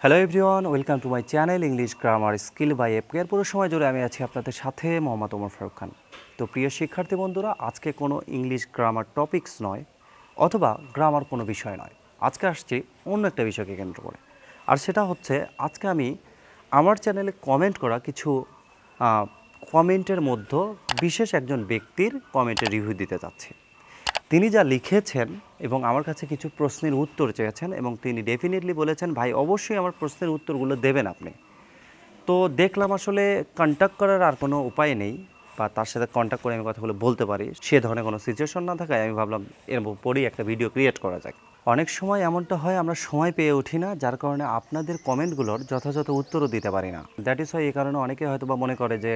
Hello everyone, welcome to my channel English grammar skill by এপকে। পুরো সময় জুড়ে আমি আছি আপনাদের সাথে মোহাম্মদ ওমর ফারুক খান। তো প্রিয় শিক্ষার্থী বন্ধুরা, আজকে কোনো ইংলিশ গ্রামার টপিকস নয় অথবা গ্রামার কোনো বিষয় নয়, আজকে আসছি অন্য একটা বিষয়কে কেন্দ্র করে। আর সেটা হচ্ছে, আজকে আমি আমার চ্যানেলে কমেন্ট করা কিছু কমেন্টের মধ্যে বিশেষ একজন ব্যক্তির কমেন্টের রিভিউ দিতে যাচ্ছি। তিনি যা লিখেছেন এবং আমার কাছে কিছু প্রশ্নের উত্তর চেয়েছেন এবং তিনি ডেফিনেটলি বলেছেন, ভাই অবশ্যই আমার প্রশ্নের উত্তরগুলো দেবেন আপনি। তো দেখলাম আসলে কন্ট্যাক্ট করার আর কোনো উপায় নেই, বা তার সাথে কন্ট্যাক্ট করে আমি কথাগুলো বলতে পারি, সে ধরনের কোনো সিচুয়েশন না থাকায় আমি ভাবলাম এর পরেই একটা ভিডিও ক্রিয়েট করা যায়। অনেক সময় এমনটা হয়, আমরা সময় পেয়ে উঠি না, যার কারণে আপনাদের কমেন্টগুলোর যথাযথ উত্তরও দিতে পারি না। দ্যাট ইজ ওয়াই, এই কারণে অনেকে হয়তো বা মনে করে যে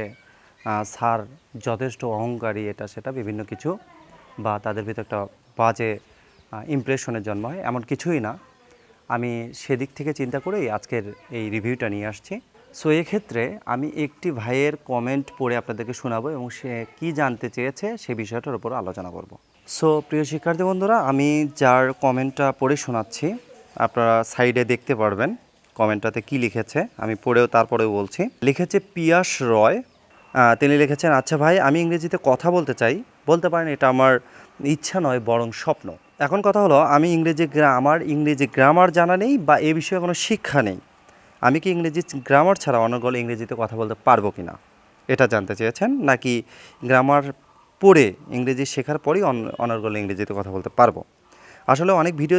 স্যার যথেষ্ট অহংকারী, এটা সেটা বিভিন্ন কিছু, বা তাদের ভিতরে একটা বাজে ইমপ্রেশনের জন্ম হয়। এমন কিছুই না, আমি সেদিক থেকে চিন্তা করেই আজকের এই রিভিউটা নিয়ে আসছি। সো এক্ষেত্রে আমি একটি ভাইয়ের কমেন্ট পড়ে আপনাদেরকে শোনাবো এবং সে কি জানতে চেয়েছে সে বিষয়টার উপর আলোচনা করব। সো প্রিয় শিক্ষার্থী বন্ধুরা, আমি যার কমেন্টটা পড়ে শোনাচ্ছি, আপনারা সাইডে দেখতে পারবেন কমেন্টটাতে কি লিখেছে। আমি পড়েও তারপরেও বলছি। লিখেছে পিয়াস রয়। তিনি লিখেছেন, আচ্ছা ভাই, আমি ইংরেজিতে কথা বলতে চাই, বলতে পারেন এটা আমার ইচ্ছা নয় বরং স্বপ্ন। এখন কথা হলো, আমার ইংরেজি গ্রামার জানা নেই বা এ বিষয়ে কোনো শিক্ষা নেই। আমি কি ইংরেজি গ্রামার ছাড়া অনর্গল ইংরেজিতে কথা বলতে পারবো কি না, এটা জানতে চেয়েছেন, নাকি গ্রামার পড়ে ইংরেজি শেখার পরেই অনর্গল ইংরেজিতে কথা বলতে পারবো। আসলে অনেক ভিডিও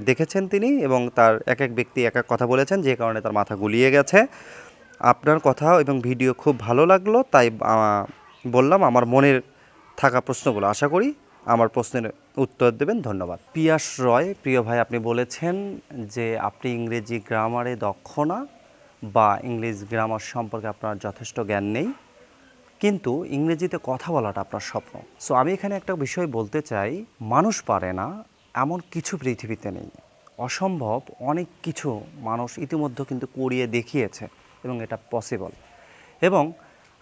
দেখেছেন তিনি, এবং তার এক এক ব্যক্তি এক এক কথা বলেছেন, যে কারণে তার মাথা গুলিয়ে গেছে। আপনার কথা এবং ভিডিও খুব ভালো লাগলো, তাই বললাম আমার মনের থাকা প্রশ্নগুলো। আশা করি আমার প্রশ্নের উত্তর দেবেন। ধন্যবাদ। পিয়াস রয়, প্রিয় ভাই, আপনি বলেছেন যে আপনি ইংরেজি গ্রামারে দক্ষ না, বা ইংলিশ গ্রামার সম্পর্কে আপনার যথেষ্ট জ্ঞান নেই, কিন্তু ইংরেজিতে কথা বলাটা আপনার স্বপ্ন। সো আমি এখানে একটা বিষয় বলতে চাই, মানুষ পারে না এমন কিছু পৃথিবীতে নেই। অসম্ভব অনেক কিছু মানুষ ইতিমধ্যে কিন্তু করিয়ে দেখিয়েছে এবং এটা পসিবল। এবং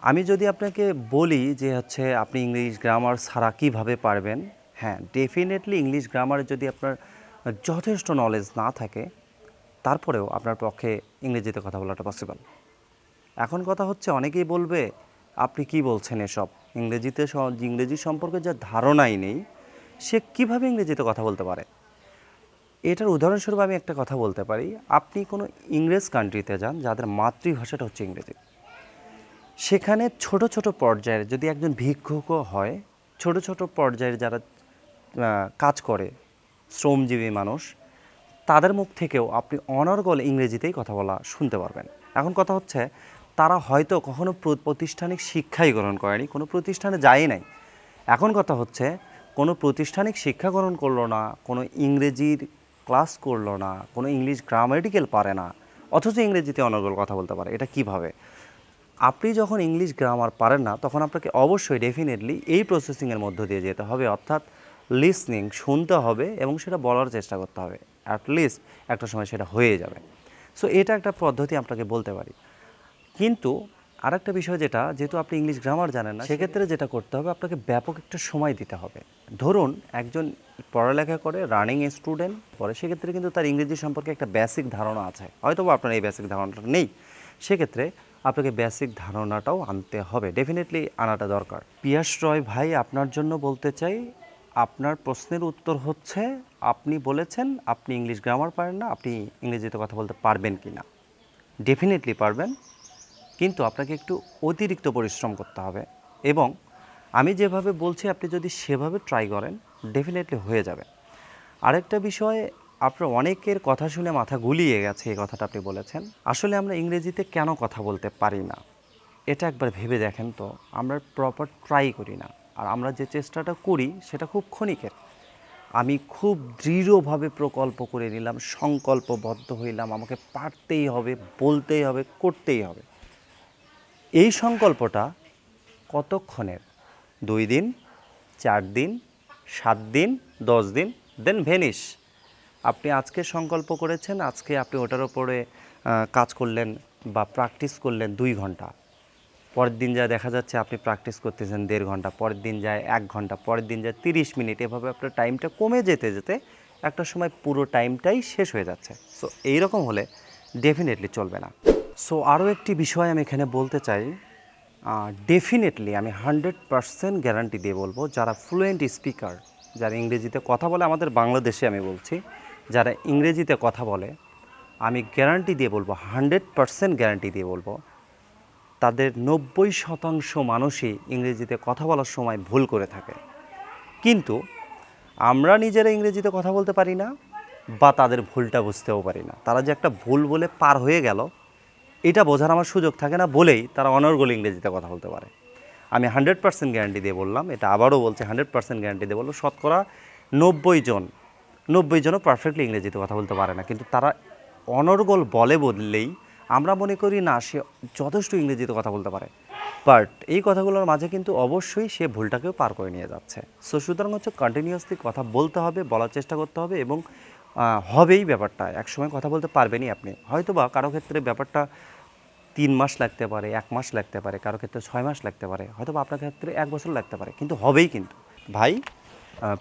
আমি যদি আপনাকে বলি যে আপনি ইংলিশ গ্রামার ছাড়া কীভাবে পারবেন, হ্যাঁ, ডেফিনেটলি ইংলিশ গ্রামারে যদি আপনার যথেষ্ট নলেজ না থাকে, তারপরেও আপনার পক্ষে ইংরেজিতে কথা বলাটা পসিবল। এখন কথা হচ্ছে, অনেকেই বলবে আপনি কি বলছেন এসব, ইংরেজি সম্পর্কে যা ধারণাই নেই, সে কিভাবে ইংরেজিতে কথা বলতে পারে। এটার উদাহরণস্বরূপ আমি একটা কথা বলতে পারি, আপনি কোনো ইংরেজ কান্ট্রিতে যান যাদের মাতৃভাষাটা হচ্ছে ইংরেজি, সেখানে ছোট ছোট পর্যায়ের যদি একজন ভিক্ষুকও হয়, ছোট ছোট পর্যায়ের যারা কাজ করে, শ্রমজীবী মানুষ, তাদের মুখ থেকেও আপনি অনর্গল ইংরেজিতেই কথা বলা শুনতে পারবেন। এখন কথা হচ্ছে, তারা হয়তো কখনো প্রাতিষ্ঠানিক শিক্ষাই গ্রহণ করেনি, কোনো প্রতিষ্ঠানে যায় নাই। এখন কথা হচ্ছে, কোনো প্রাতিষ্ঠানিক শিক্ষা গ্রহণ করলো না, কোনো ইংরেজির ক্লাস করলো না, কোনো ইংলিশ গ্রামাটিক্যাল পারে না, অথচ ইংরেজিতে অনর্গল কথা বলতে পারে। এটা কিভাবে? আপনি যখন ইংলিশ গ্রামার পারেন না, তখন আপনাকে অবশ্যই ডেফিনেটলি এই প্রসেসিংয়ের মধ্য দিয়ে যেতে হবে, অর্থাৎ লিসনিং, শুনতে হবে এবং সেটা বলার চেষ্টা করতে হবে। অ্যাটলিস্ট একটা সময় সেটা হয়ে যাবে। সো এটা একটা পদ্ধতি আপনাকে বলতে পারি। কিন্তু আরেকটা বিষয়, যেহেতু আপনি ইংলিশ গ্রামার জানেন না, সেক্ষেত্রে যেটা করতে হবে, আপনাকে ব্যাপক একটা সময় দিতে হবে। ধরুন একজন পড়ালেখা করে, রানিং স্টুডেন্ট পড়ে, সেক্ষেত্রে কিন্তু তার ইংরেজি সম্পর্কে একটা বেসিক ধারণা আছে, হয়তো বা আপনার এই বেসিক ধারণাটা নেই। সেক্ষেত্রে আপনাকে বেসিক ধারণাটাও আনতে হবে, ডেফিনেটলি আনাটা দরকার। পিয়াস রয় ভাই, আপনার জন্য বলতে চাই, আপনার প্রশ্নের উত্তর হচ্ছে, আপনি বলেছেন আপনি ইংলিশ গ্রামার পারেন না, আপনি ইংরেজিতে কথা বলতে পারবেন কি না। ডেফিনেটলি পারবেন, কিন্তু আপনাকে একটু অতিরিক্ত পরিশ্রম করতে হবে, এবং আমি যেভাবে বলছি আপনি যদি সেভাবে ট্রাই করেন, ডেফিনেটলি হয়ে যাবে। আরেকটা বিষয়, আপনার অনেকের কথা শুনে মাথা গুলিয়ে গেছে এই কথাটা আপনি বলেছেন। আসলে আমরা ইংরেজিতে কেন কথা বলতে পারি না, এটা একবার ভেবে দেখেন তো। আমরা প্রপার ট্রাই করি না, আর আমরা যে চেষ্টাটা করি সেটা খুব ক্ষণিকের। আমি খুব দৃঢ়ভাবে প্রকল্প করে নিলাম, সংকল্পবদ্ধ হইলাম, আমাকে পারতেই হবে, বলতেই হবে, করতেই হবে। এই সংকল্পটা কতক্ষণের? 2 দিন, 4 দিন, 7 দিন, 10 দিন, দেন ভেনিশ। আপনি আজকে সংকল্প করেছেন, আজকে আপনি ওটার ওপরে কাজ করলেন বা প্র্যাকটিস করলেন 2 ঘন্টা, পরের দিন যায় দেখা যাচ্ছে আপনি প্র্যাকটিস করতেছেন 1.5 ঘন্টা, পরের দিন যায় 1 ঘন্টা, পরের দিন যায় 30 মিনিট, এভাবে আপনার টাইমটা কমে যেতে যেতে একটা সময় পুরো টাইমটাই শেষ হয়ে যাচ্ছে। সো এইরকম হলে ডেফিনেটলি চলবে না। সো আরও একটি বিষয় আমি এখানে বলতে চাই, ডেফিনেটলি আমি 100% গ্যারান্টি দিয়ে বলবো, যারা ফ্লুয়েন্ট স্পিকার, যারা ইংরেজিতে কথা বলে, আমাদের বাংলাদেশে আমি বলছি, যারা ইংরেজিতে কথা বলে, আমি গ্যারান্টি দিয়ে বলবো, 100% গ্যারান্টি দিয়ে বলবো, তাদের 90% মানুষই ইংরেজিতে কথা বলার সময় ভুল করে থাকে। কিন্তু আমরা নিজেরা ইংরেজিতে কথা বলতে পারি না বা তাদের ভুলটা বুঝতেও পারি না। তারা যে একটা ভুল বলে পার হয়ে গেল, এটা বোঝার আমার সুযোগ থাকে না বলেই তারা অনর্গল ইংরেজিতে কথা বলতে পারে। আমি 100% গ্যারান্টি দিয়ে বললাম, এটা আবারও বলছি, 100% গ্যারান্টি দিয়ে বললো, শতকরা 90 জনও পারফেক্টলি ইংরেজিতে কথা বলতে পারে না, কিন্তু তারা অনর্গল বললেই আমরা মনে করি না সে যথেষ্ট ইংরেজিতে কথা বলতে পারে, বাট এই কথাগুলোর মাঝে কিন্তু অবশ্যই সে ভুলটাকেও পার করে নিয়ে যাচ্ছে। সো সুতরাং হচ্ছে কন্টিনিউয়াসলি কথা বলতে হবে, বলার চেষ্টা করতে হবে, এবং হবেই ব্যাপারটা, একসময় কথা বলতে পারবেনই আপনি। হয়তো বা কারো ক্ষেত্রে ব্যাপারটা 3 মাস লাগতে পারে, 1 মাস লাগতে পারে, কারো ক্ষেত্রে 6 মাস লাগতে পারে, হয়তো বা আপনার ক্ষেত্রে 1 বছর লাগতে পারে, কিন্তু হবেই কিন্তু। ভাই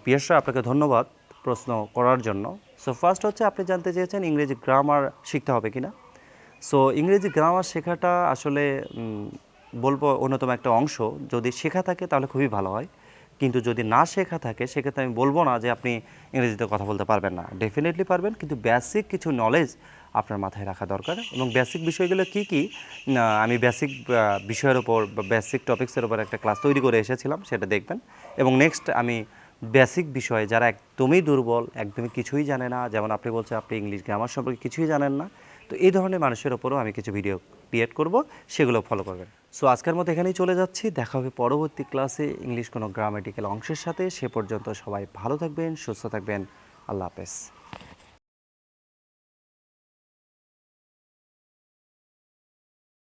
পিয়াস স্যার, আপনাকে ধন্যবাদ প্রশ্ন করার জন্য। সো ফার্স্ট হচ্ছে আপনি জানতে চেয়েছেন ইংরেজি গ্রামার শিখতে হবে কিনা। সো ইংরেজি গ্রামার শেখাটা আসলে বলবো অন্যতম একটা অংশ। যদি শেখা থাকে তাহলে খুবই ভালো হয়, কিন্তু যদি না শেখা থাকে সেক্ষেত্রে আমি বলবো না যে আপনি ইংরেজিতে কথা বলতে পারবেন না। ডেফিনেটলি পারবেন, কিন্তু বেসিক কিছু নলেজ আপনার মাথায় রাখা দরকার। এবং বেসিক বিষয়গুলো কী কী, আমি বেসিক বিষয়ের ওপর বা বেসিক টপিক্সের ওপর একটা ক্লাস তৈরি করে এসেছিলাম, সেটা দেখবেন। এবং নেক্সট আমি বেসিক বিষয়ে যারা একদমই দুর্বল, একদমই কিছুই জানে না, যেমন আপনি বলছেন আপনি ইংলিশ গ্রামার সম্পর্কে কিছুই জানেন না, তো এই ধরনের মানুষের ওপরও আমি কিছু ভিডিও ক্রিয়েট করব, সেগুলো ফলো করবেন। সো আজকের মতো এখানেই চলে যাচ্ছি, দেখা হবে পরবর্তী ক্লাসে ইংলিশ কোনো গ্রামাটিক্যাল অংশের সাথে। সে পর্যন্ত সবাই ভালো থাকবেন, সুস্থ থাকবেন, আল্লাহ হাফেজ।